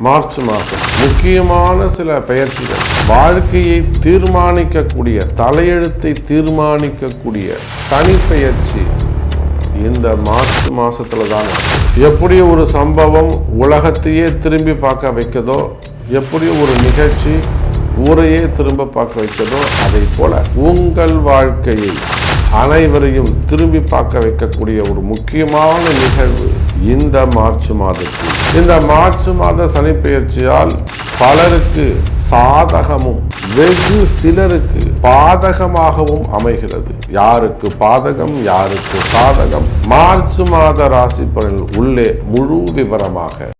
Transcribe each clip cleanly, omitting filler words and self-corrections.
March மாதம் முக்கியமான சில பெயர்ச்சிகள், வாழ்க்கையை தீர்மானிக்கக்கூடிய, தலையெழுத்தை தீர்மானிக்கக்கூடிய சனி பெயர்ச்சி இந்த மார்ச் மாதத்தில் தான். எப்படி ஒரு சம்பவம் உலகத்தையே திரும்பி பார்க்க வைக்கதோ, எப்படி ஒரு நிகழ்ச்சி ஊரையே திரும்ப பார்க்க வைக்கதோ, அதை போல உங்கள் வாழ்க்கையை அனைவரையும் திரும்பி பார்க்க வைக்கக்கூடிய ஒரு முக்கியமான நிகழ்வு இந்த மார்ச் மாதத்தில். இந்த மார்ச் மாத சனிப்பெயர்ச்சியால் பலருக்கு சாதகமும் வெகு சிலருக்கு பாதகமாகவும் அமைகிறது. யாருக்கு பாதகம், யாருக்கு சாதகம், மார்ச் மாத ராசி பலன் உள்ளே முழு விவரமாக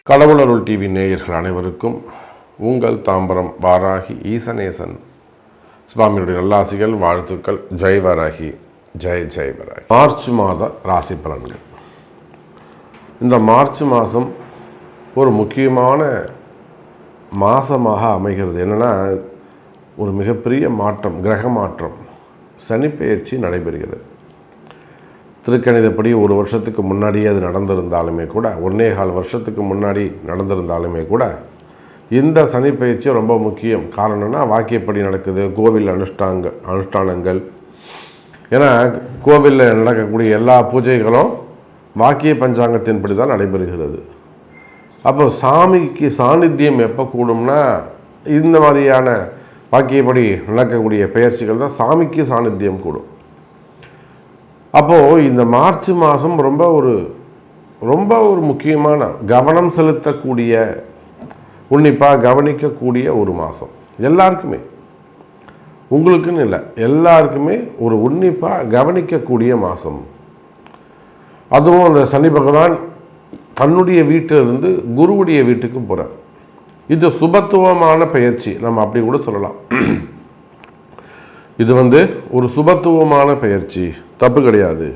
கடவுளருள் டிவி நேயர்கள் அனைவருக்கும் உங்கள் தாம்பரம் வாராகி ஈசனேசன் சுவாமியுடைய நல்லாசிகள், வாழ்த்துக்கள். ஜெய் வாராகி, ஜெய் ஜெய் வாராகி. மார்ச் மாத ராசி பலன்கள். இந்த மார்ச் மாதம் ஒரு முக்கியமான மாதமாக அமைகிறது. என்னென்னா, ஒரு மிகப்பெரிய மாற்றம், கிரக மாற்றம், சனிப்பெயர்ச்சி நடைபெறுகிறது. திருக்கணிதப்படி ஒரு வருஷத்துக்கு முன்னாடியே அது நடந்திருந்தாலுமே கூட, 1.25 வருஷத்துக்கு முன்னாடி நடந்திருந்தாலுமே கூட, இந்த சனி பயிற்சி ரொம்ப முக்கியம். காரணம்னா, வாக்கியப்படி நடக்குது, கோவில் அனுஷ்டானங்கள். ஏன்னா கோவிலில் நடக்கக்கூடிய எல்லா பூஜைகளும் வாக்கிய பஞ்சாங்கத்தின்படி தான் நடைபெறுகிறது. அப்போ சாமிக்கு சாநித்தியம் எப்போ கூடும்னா, இந்த மாதிரியான வாக்கியப்படி நடக்கக்கூடிய பெயர்ச்சிகள் தான் சாமிக்கு சாநித்தியம் கூடும். அப்போது இந்த மார்ச் மாதம் ரொம்ப ஒரு முக்கியமான, கவனம் செலுத்தக்கூடிய, உன்னிப்பாக கவனிக்கக்கூடிய ஒரு மாதம். எல்லாருக்குமே, உங்களுக்குன்னு இல்லை, எல்லாருக்குமே ஒரு உன்னிப்பாக கவனிக்கக்கூடிய மாதம். அதுவும் அந்த சனி பகவான் தன்னுடைய வீட்டிலிருந்து குருவுடைய வீட்டுக்கு போகிறார். இது சுபத்துவமான பெயர்ச்சி, நம்ம அப்படி கூட சொல்லலாம். இது ஒரு சுபத்துவமான பெயர்ச்சி, தப்பு கிடையாது.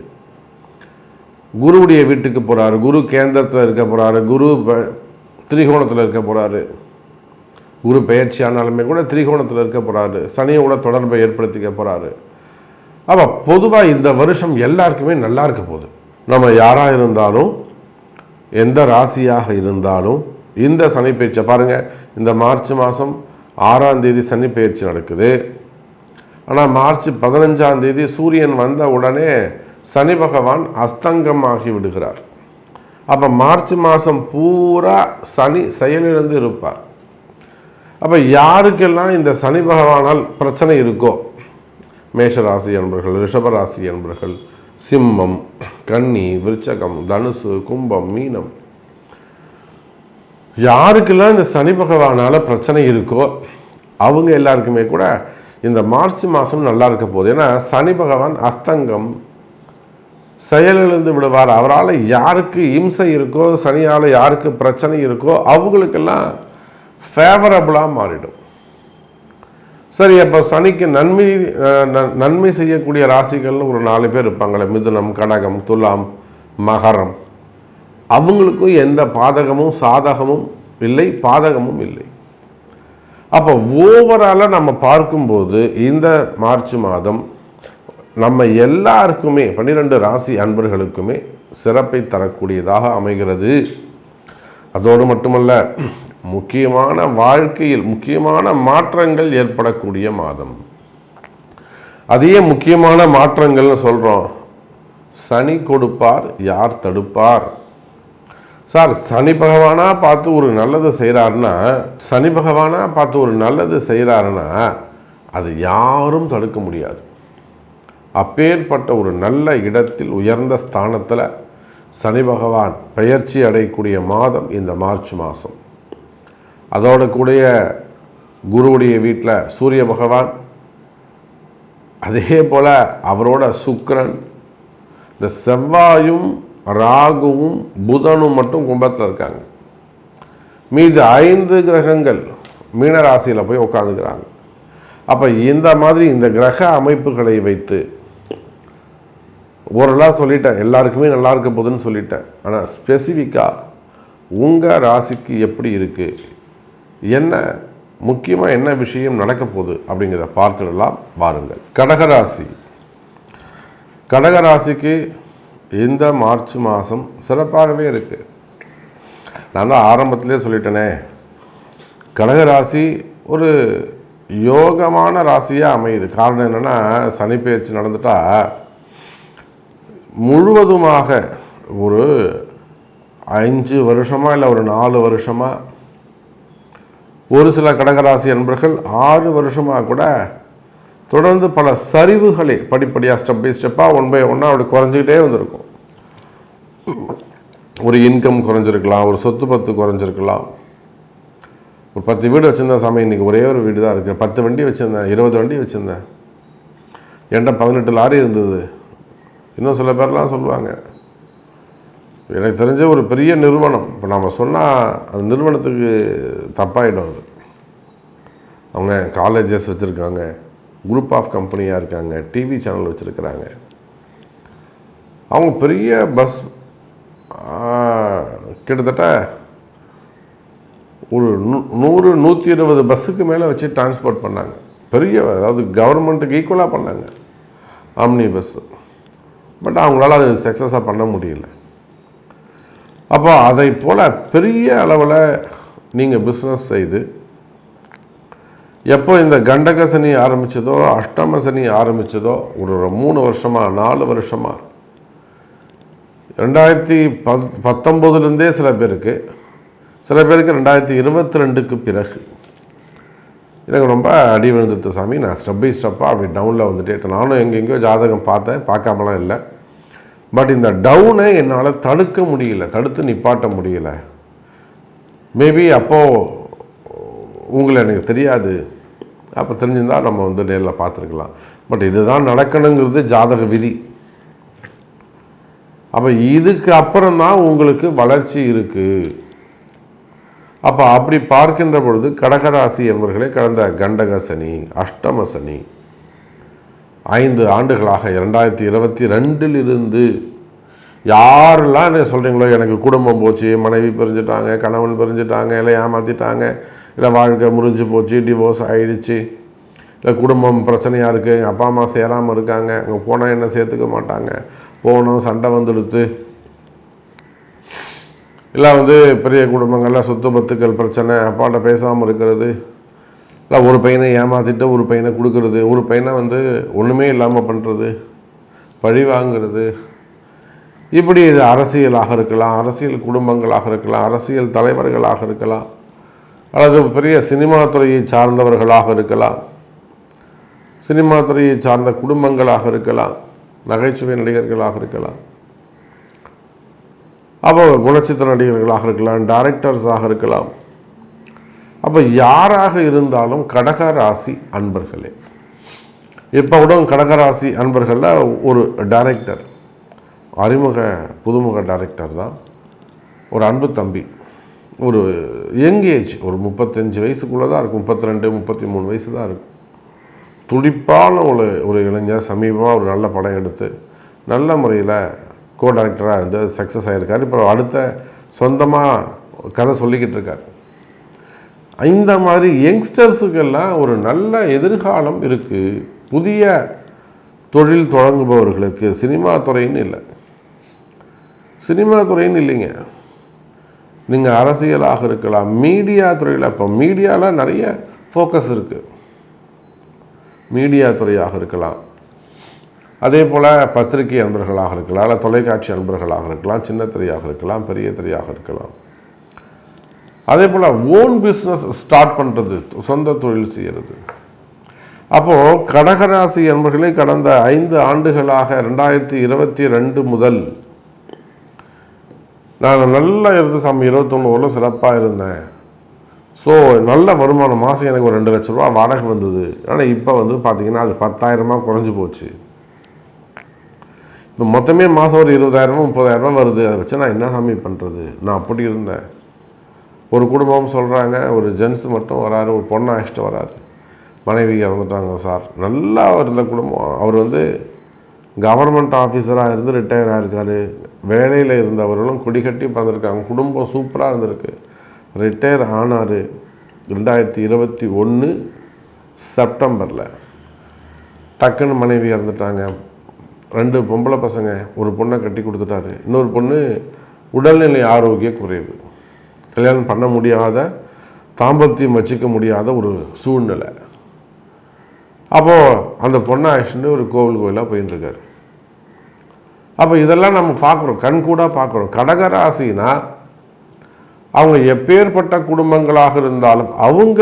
குருவுடைய வீட்டுக்கு போகிறாரு, குரு கேந்திரத்தில் இருக்க போகிறாரு, குரு திரிகோணத்தில் இருக்க போகிறாரு. குரு பெயர்ச்சி ஆனாலுமே கூட திரிகோணத்தில் இருக்க போகிறாரு, சனியோட தொடர்பை ஏற்படுத்திக்க போகிறாரு. அப்போ பொதுவாக இந்த வருஷம் எல்லாருக்குமே நல்லா இருக்க போகுது. நம்ம யாராக இருந்தாலும், எந்த ராசியாக இருந்தாலும், இந்த சனி பயிற்சியை பாருங்கள். இந்த மார்ச் மாதம் 6ஆம் தேதி சனி பயிற்சி நடக்குது. ஆனால் மார்ச் 15ஆம் தேதி சூரியன் வந்த உடனே சனி பகவான் அஸ்தங்கமாகி விடுகிறார். அப்போ மார்ச் மாதம் பூரா சனி செயலிழந்து இருப்பார். அப்போ யாருக்கெல்லாம் இந்த சனி பகவானால் பிரச்சனை இருக்கோ, மேஷராசி என்பர்கள், ரிஷபராசி என்பர்கள், சிம்மம், கன்னி, விருச்சகம், தனுசு, கும்பம், மீனம், யாருக்கெல்லாம் இந்த சனி பகவானால் பிரச்சனை இருக்கோ அவங்க எல்லாருக்குமே கூட இந்த மார்ச் மாதம் நல்லா இருக்க போகுது. ஏன்னா சனி பகவான் அஸ்தங்கம், செயலிழந்து விடுவார். அவரால் யாருக்கு இம்சை இருக்கோ, சனியால் யாருக்கு பிரச்சனை இருக்கோ அவங்களுக்கெல்லாம் ஃபேவரபுளாக மாறிடும். சரி, அப்போ சனிக்கு நன்மை செய்யக்கூடிய ராசிகள்னு ஒரு 4 பேர் இருப்பாங்களே, மிதுனம், கடகம், துலாம், மகரம். அவங்களுக்கும் எந்த பாதகமும் சாதகமும் இல்லை, பாதகமும் இல்லை. அப்போ ஓவராலாக நம்ம பார்க்கும்போது இந்த மார்ச் மாதம் நம்ம எல்லாருக்குமே, 12 ராசி அன்பர்களுக்குமே சிறப்பை தரக்கூடியதாக அமைகிறது. அதோடு மட்டுமல்ல, முக்கியமான வாழ்க்கையில் முக்கியமான மாற்றங்கள் ஏற்படக்கூடிய மாதம். அதே முக்கியமான மாற்றங்கள்னு சொல்கிறோம். சனி கொடுப்பார், யார் தடுப்பார்? சார், சனி பகவானாக பார்த்து ஒரு நல்லது செய்கிறாருன்னா அது யாரும் தடுக்க முடியாது. அப்பேற்பட்ட ஒரு நல்ல இடத்தில், உயர்ந்த ஸ்தானத்தில் சனி பகவான் பெயர்ச்சி அடையக்கூடிய மாதம் இந்த மார்ச் மாதம். அதோடு கூடிய குருவுடைய வீட்டில் சூரிய பகவான், அதே போல் அவரோட சுக்கிரன், இந்த செவ்வாயும் ராகுவும் புதனும் மட்டும் கும்பத்தில் இருக்காங்க. மீது 5 கிரகங்கள் மீனராசியில் போய் உட்காந்துக்கிறாங்க. அப்போ இந்த மாதிரி இந்த கிரக அமைப்புகளை வைத்து ஓரளவு சொல்லிட்டேன், எல்லாருக்குமே நல்லா இருக்க போகுதுன்னு சொல்லிட்டேன். ஆனால் ஸ்பெசிஃபிக்காக உங்கள் ராசிக்கு எப்படி இருக்குது, என்ன முக்கியமாக என்ன விஷயம் நடக்க போகுது அப்படிங்கிறத பார்த்துடலாம் வாருங்கள். கடகராசி. கடகராசிக்கு இந்த மார்ச் மாதம் சிறப்பாகவே இருக்குது. நான் தான் ஆரம்பத்திலே சொல்லிட்டேனே, கடகராசி ஒரு யோகமான ராசியாக அமையுது. காரணம் என்னென்னா, சனி பெயர்ச்சி நடந்துட்டால் முழுவதுமாக ஒரு 5 வருஷமாக இல்லை ஒரு 4 வருஷமாக, ஒரு சில கடகராசி அன்பர்கள் 6 வருஷமாக கூட தொடர்ந்து பல சரிவுகளை படிப்படியாக ஸ்டெப் பை ஸ்டெப்பாக 1 by 1 அப்படி குறைஞ்சிக்கிட்டே வந்திருக்கும். ஒரு இன்கம் குறைஞ்சிருக்கலாம், ஒரு சொத்து பத்து குறைஞ்சிருக்கலாம். ஒரு 10 வீடு வச்சுருந்தேன் சாமி, இன்றைக்கி ஒரே ஒரு வீடு தான் இருக்குது. 10 வண்டி வச்சுருந்தேன், 20 வண்டி வச்சுருந்தேன், என்கிட்ட 18 லாரி இருந்தது. இன்னும் சில பேர்லாம் சொல்லுவாங்க, எனக்கு தெரிஞ்ச ஒரு பெரிய நிறுவனம், இப்போ நம்ம சொன்னால் அந்த நிறுவனத்துக்கு தப்பாயிடும். அது அவங்க காலேஜஸ் வச்சுருக்காங்க, குரூப் ஆஃப் கம்பெனியாக இருக்காங்க, டிவி சேனல் வச்சுருக்கிறாங்க, அவங்க பெரிய பஸ் கிட்டத்தட்ட ஒரு 100-120 பஸ்ஸுக்கு மேலே வச்சு டிரான்ஸ்போர்ட் பண்ணாங்க. பெரிய, அதாவது கவர்மெண்ட்டுக்கு ஈக்குவலாக பண்ணாங்க ஆம்னி பஸ்ஸு. பட் அவங்களால அது சக்ஸஸாக பண்ண முடியல. அப்போ அதை போல் பெரிய அளவில் நீங்கள் பிஸ்னஸ் செய்து, எப்போ இந்த கண்டக சனி ஆரம்பித்ததோ, அஷ்டம சனி ஆரம்பித்ததோ, ஒரு 3 வருஷமாக 4 வருஷமாக, 2019 சில பேருக்கு 2022க்கு பிறகு எனக்கு ரொம்ப அடி விழுந்துட்டு சாமி. நான் ஸ்டெப் பை ஸ்டெப்பாக அப்படி டவுனில் வந்துட்டே, நானும் எங்கெங்கேயோ ஜாதகம் பார்த்தேன், பார்க்காமலாம் இல்லை. பட் இந்த டவுனை என்னால் தடுக்க முடியல, தடுத்து நிப்பாட்ட முடியல. மேபி அப்போது உங்களை எனக்கு தெரியாது, அப்போ தெரிஞ்சிருந்தால் நம்ம வந்து நேரில் பார்த்துருக்கலாம். பட் இதுதான் நடக்கணுங்கிறது ஜாதக விதி. அப்போ இதுக்கு அப்புறம்தான் உங்களுக்கு வளர்ச்சி இருக்குது. அப்போ அப்படி பார்க்கின்ற பொழுது கடகராசி என்பவர்களே, கடந்த கண்டக சனி, அஷ்டம சனி 5 ஆண்டுகளாக 2022 யாரெல்லாம் என்ன சொல்கிறீங்களோ, எனக்கு குடும்பம் போச்சு, மனைவி பிரிஞ்சுட்டாங்க, கணவன் பிரிஞ்சுட்டாங்க, இல்லை ஏமாற்றிட்டாங்க, இல்லை வாழ்க்கை முறிஞ்சு போச்சு, டிவோர்ஸ் ஆகிடுச்சு, இல்லை குடும்பம் பிரச்சனையாக இருக்குது, எங்கள் அப்பா அம்மா சேராமல் இருக்காங்க, அங்கே போனால் என்ன சேர்த்துக்க மாட்டாங்க, போனோம் சண்டை வந்துடுத்து, இல்லை வந்து பெரிய குடும்பங்களில் சொத்து பத்துக்கள் பிரச்சனை, அப்பாட்ட பேசாமல் இருக்கிறது, இல்லை ஒரு பையனை ஏமாற்றிட்டு ஒரு பையனை கொடுக்கறது, ஒரு பையனை வந்து ஒன்றுமே இல்லாமல் பண்ணுறது, பழி வாங்கிறது, இப்படி இது அரசியலாக இருக்கலாம், அரசியல் குடும்பங்களாக இருக்கலாம், அரசியல் தலைவர்களாக இருக்கலாம், அல்லது பெரிய சினிமா துறையை சார்ந்தவர்களாக இருக்கலாம், சினிமா துறையை சார்ந்த குடும்பங்களாக இருக்கலாம், நகைச்சுவை நடிகர்களாக இருக்கலாம், அப்போ குணச்சித்திர நடிகர்களாக இருக்கலாம், டைரக்டர்ஸாக இருக்கலாம். அப்போ யாராக இருந்தாலும் கடகராசி அன்பர்களே, இப்போ கூட கடகராசி அன்பர்களில் ஒரு டைரக்டர், அறிமுக புதுமுக டைரக்டர் தான், ஒரு அன்பு தம்பி, ஒரு யங் ஏஜ், ஒரு 35 வயசுக்குள்ளே தான் இருக்கும், 32-33 வயசு தான் இருக்கும். துடிப்பான ஒரு இளைஞர். சமீபமாக ஒரு நல்ல படம் எடுத்து நல்ல முறையில் கோ டைரக்டராக இருந்து சக்ஸஸ் ஆகியிருக்கார். இப்போ அடுத்த சொந்தமாக கதை சொல்லிக்கிட்டு இருக்கார். இந்த மாதிரி யங்ஸ்டர்ஸுக்கெல்லாம் ஒரு நல்ல எதிர்காலம் இருக்குது. புதிய தொழில் தொடங்குபவர்களுக்கு சினிமா துறைன்னு இல்லை, சினிமா துறைன்னு இல்லைங்க, நீங்கள் அரசியலாக இருக்கலாம், மீடியா துறையில். இப்போ மீடியாவில் நிறைய ஃபோக்கஸ் இருக்குது, மீடியா துறையாக இருக்கலாம், அதே போல் பத்திரிகை அன்பர்களாக இருக்கலாம், இல்லை தொலைக்காட்சி அன்பர்களாக இருக்கலாம், சின்ன திரையாக இருக்கலாம், பெரிய திரையாக இருக்கலாம். அதே போல் ஓன் பிஸ்னஸ் ஸ்டார்ட் பண்ணுறது, சொந்த தொழில் செய்கிறது. அப்போது கடகராசி அன்பர்களே, கடந்த 5 ஆண்டுகளாக 2022 முதல் நான் நல்லா இருந்து சாமி 21 சிறப்பாக இருந்தேன். ஸோ நல்ல வருமானம், மாதம் எனக்கு ஒரு 2 லட்ச ரூபா வாடகை வந்தது. ஆனால் இப்போ வந்து பார்த்திங்கன்னா அது 10,000 குறைஞ்சி போச்சு. இப்போ மொத்தமே மாதம் ஒரு 20,000-30,000 வருது. அதை வச்சு நான் என்ன சாமி பண்ணுறது? நான் அப்படி இருந்தேன். ஒரு குடும்பம் சொல்கிறாங்க, ஒரு ஜென்ஸ் மட்டும் வராரு, ஒரு பொண்ணை அழைச்சிட்டு வராரு, மனைவி இறந்துட்டாங்க சார். நல்லா இருந்த குடும்பம். அவர் வந்து கவர்மெண்ட் ஆஃபீஸராக இருந்து ரிட்டையர் ஆகிருக்காரு. வேலையில் இருந்தவர்களும் குடிக்கட்டி பிறந்திருக்காங்க. குடும்பம் சூப்பராக இருந்திருக்கு. ரிட்டையர் ஆனார். 2021 செப்டம்பரில் டக்குன்னு மனைவி இறந்துட்டாங்க. 2 பொம்பளை பசங்க, ஒரு பொண்ணை கட்டி கொடுத்துட்டாரு. இன்னொரு பொண்ணு உடல்நிலை ஆரோக்கிய குறைவு, கல்யாணம் பண்ண முடியாத, தாம்பத்தியம் வச்சுக்க முடியாத ஒரு சூழ்நிலை. அப்போது அந்த பொண்ணை ஆக்சுவலி ஒரு கோவிலாக போயின்னு இருக்காரு. அப்போ இதெல்லாம் நம்ம பார்க்குறோம், கண்கூடாக பார்க்குறோம். கடகராசினா அவங்க எப்பேற்பட்ட குடும்பங்களாக இருந்தாலும் அவங்க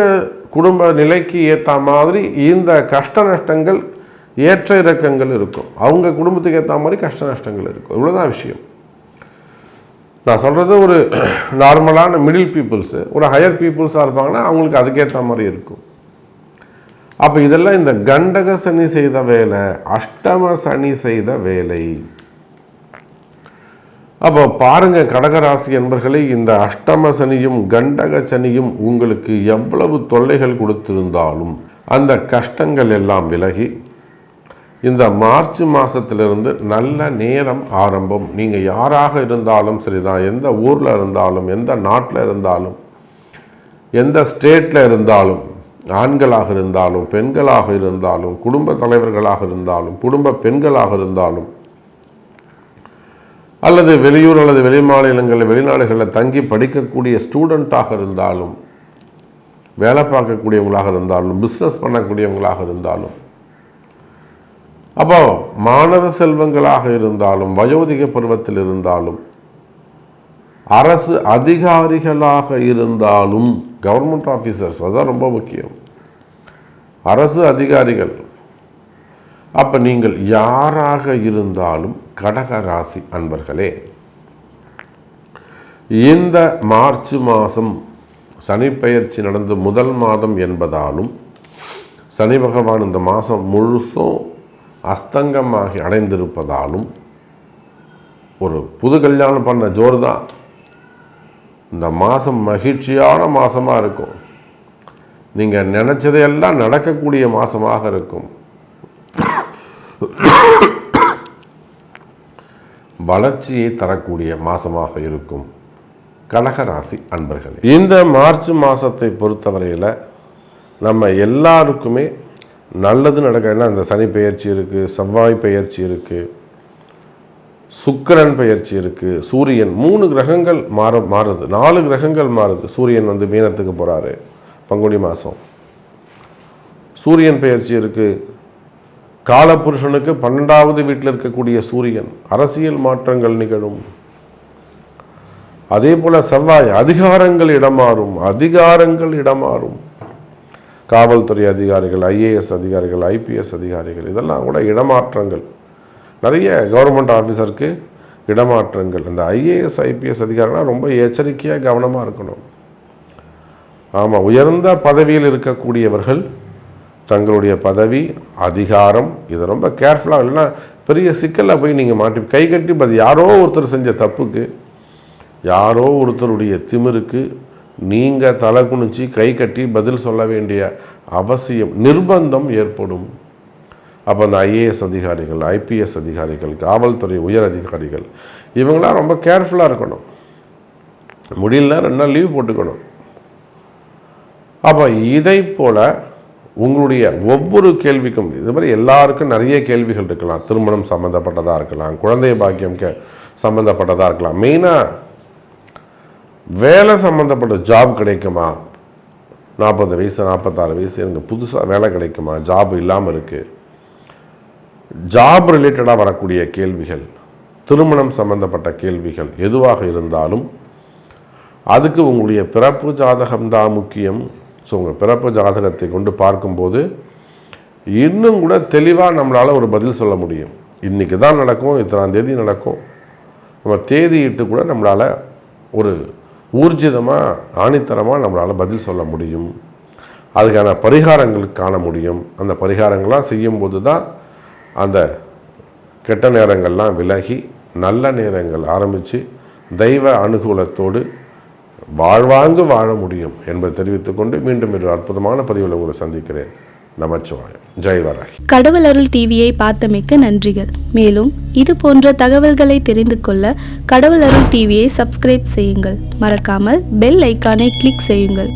குடும்ப நிலைக்கு ஏற்ற மாதிரி இந்த கஷ்ட நஷ்டங்கள், ஏற்ற இறக்கங்கள் இருக்கும். அவங்க குடும்பத்துக்கு ஏற்ற மாதிரி கஷ்ட நஷ்டங்கள் இருக்கும். இவ்வளோதான் விஷயம். நான் சொல்கிறது ஒரு நார்மலான மிடில் பீப்புள்ஸு, ஒரு ஹையர் பீப்புள்ஸாக இருப்பாங்கன்னா அவங்களுக்கு அதுக்கேற்ற மாதிரி இருக்கும். அப்போ இதெல்லாம் இந்த கண்டக சனி செய்த வேலை, அஷ்டம சனி செய்த வேலை. அப்போ பாருங்கள் கடகராசி என்பர்களை, இந்த அஷ்டம சனியும் கண்டக சனியும் உங்களுக்கு எவ்வளவு தொல்லைகள் கொடுத்திருந்தாலும் அந்த கஷ்டங்கள் எல்லாம் விலகி இந்த மார்ச் மாதத்திலிருந்து நல்ல நேரம் ஆரம்பம். நீங்கள் யாராக இருந்தாலும் சரிதான், எந்த ஊரில் இருந்தாலும், எந்த நாட்டில் இருந்தாலும், எந்த ஸ்டேட்டில் இருந்தாலும், ஆண்களாக இருந்தாலும், பெண்களாக இருந்தாலும், குடும்ப தலைவர்களாக இருந்தாலும், குடும்ப பெண்களாக இருந்தாலும், அல்லது வெளியூர் அல்லது வெளி மாநிலங்களில் வெளிநாடுகளில் தங்கி படிக்கக்கூடிய ஸ்டூடெண்ட்டாக இருந்தாலும், வேலை பார்க்கக்கூடியவங்களாக இருந்தாலும், பிஸ்னஸ் பண்ணக்கூடியவங்களாக இருந்தாலும், அப்போ மாணவ செல்வங்களாக இருந்தாலும், வயோதிக பருவத்தில் இருந்தாலும், அரசு அதிகாரிகளாக இருந்தாலும், கவர்மெண்ட் ஆஃபீஸர்ஸ், அதுதான் ரொம்ப முக்கியம், அரசு அதிகாரிகள். அப்போ நீங்கள் யாராக இருந்தாலும் கடக ராசி அன்பர்களே, இந்த மார்ச் மாதம் சனிப்பெயர்ச்சி நடந்து முதல் மாதம் என்பதாலும் சனி பகவான் இந்த மாதம் முழுசும் அஸ்தங்கமாகி அடைந்திருப்பதாலும் ஒரு புது கல்யாணம் பண்ண ஜோர் தான். இந்த மாதம் மகிழ்ச்சியான மாதமாக இருக்கும். நீங்கள் நினச்சதையெல்லாம் நடக்கக்கூடிய மாதமாக இருக்கும். வளர்ச்சியை தரக்கூடிய மாதமாக இருக்கும் கடகராசி அன்பர்களே. இந்த மார்ச் மாதத்தை பொறுத்தவரையில் நம்ம எல்லாருக்குமே நல்லது நடக்க. இந்த சனி பெயர்ச்சி இருக்குது, செவ்வாய் பெயர்ச்சி இருக்குது, சுக்கிரன் பெயர்ச்சி இருக்குது, சூரியன், 3 கிரகங்கள் மாறுது, 4 கிரகங்கள் மாறுது. சூரியன் மீனத்துக்கு போகிறாரு பங்குனி மாதம், சூரியன் பெயர்ச்சி இருக்குது. காலபுருஷனுக்கு 12வது வீட்டில் இருக்கக்கூடிய சூரியன், அரசியல் மாற்றங்கள் நிகழும். அதே போல் செவ்வாய், அதிகாரங்கள் இடமாறும். காவல்துறை அதிகாரிகள், ஐஏஎஸ் அதிகாரிகள், ஐபிஎஸ் அதிகாரிகள், இதெல்லாம் கூட இடமாற்றங்கள். நிறைய கவர்மெண்ட் ஆஃபீஸருக்கு இடமாற்றங்கள். அந்த ஐஏஎஸ் ஐபிஎஸ் அதிகாரிகள்லாம் ரொம்ப எச்சரிக்கையாக கவனமாக இருக்கணும். ஆமாம், உயர்ந்த பதவியில் இருக்கக்கூடியவர்கள் தங்களுடைய பதவி, அதிகாரம், இதை ரொம்ப கேர்ஃபுல்லாக, இல்லைன்னா பெரிய சிக்கலில் போய் நீங்கள் மாட்டி கை கட்டி யாரோ ஒருத்தர் செஞ்ச தப்புக்கு, யாரோ ஒருத்தருடைய திமிருக்கு நீங்கள் தலை குனிச்சு கை கட்டி பதில் சொல்ல வேண்டிய அவசியம், நிர்பந்தம் ஏற்படும். அப்போ அந்த ஐஏஎஸ் அதிகாரிகள், ஐபிஎஸ் அதிகாரிகள், காவல்துறை உயர் அதிகாரிகள், இவங்களாம் ரொம்ப கேர்ஃபுல்லாக இருக்கணும். முடியலன்னா 2 நாள் லீவ் போட்டுக்கணும். அப்போ இதை போல் உங்களுடைய ஒவ்வொரு கேள்விக்கும், இது மாதிரி எல்லாருக்கும் நிறைய கேள்விகள் இருக்கலாம். திருமணம் சம்மந்தப்பட்டதாக இருக்கலாம், குழந்தை பாக்கியம் சம்மந்தப்பட்டதாக இருக்கலாம், மெயினாக வேலை சம்மந்தப்பட்ட ஜாப் கிடைக்குமா, 40 வயசு 46 வயசு எனக்கு புதுசாக வேலை கிடைக்குமா, ஜாப் இல்லாமல் இருக்குது, ஜாப் ரிலேட்டடாக வரக்கூடிய கேள்விகள், திருமணம் சம்மந்தப்பட்ட கேள்விகள் எதுவாக இருந்தாலும் அதுக்கு உங்களுடைய பிறப்பு ஜாதகம்தான் முக்கியம். ஸோ உங்கள் பிறப்பு ஜாதகத்தை கொண்டு பார்க்கும்போது இன்னும் கூட தெளிவாக நம்மளால் ஒரு பதில் சொல்ல முடியும். இன்றைக்கி தான் நடக்கும், இத்தனாம் தேதி நடக்கும், நம்ம தேதியிட்டு கூட நம்மளால் ஒரு ஊர்ஜிதமாக ஆணித்தரமாக நம்மளால் பதில் சொல்ல முடியும். அதுக்கான பரிகாரங்கள் காண முடியும். அந்த பரிகாரங்கள்லாம் செய்யும்போது தான் அந்த கெட்ட நேரங்கள்லாம் விலகி நல்ல நேரங்கள் ஆரம்பித்து தெய்வ அனுகூலத்தோடு வாழ்வாங்கு வாழ முடியும் என்பதை தெரிவித்துக்கொண்டு மீண்டும் ஒரு அற்புதமான பதிவில் உங்களை சந்திக்கிறேன். நமச்சிவாயம். ஜெய் வராகி. கடவுள் அருள் டிவியை பார்த்தமைக்கு நன்றிகள். மேலும் இது போன்ற தகவல்களை தெரிந்து கொள்ள கடவுள் அருள் டிவியை சப்ஸ்கிரைப் செய்யுங்கள். மறக்காமல் பெல் ஐக்கானை கிளிக் செய்யுங்கள்.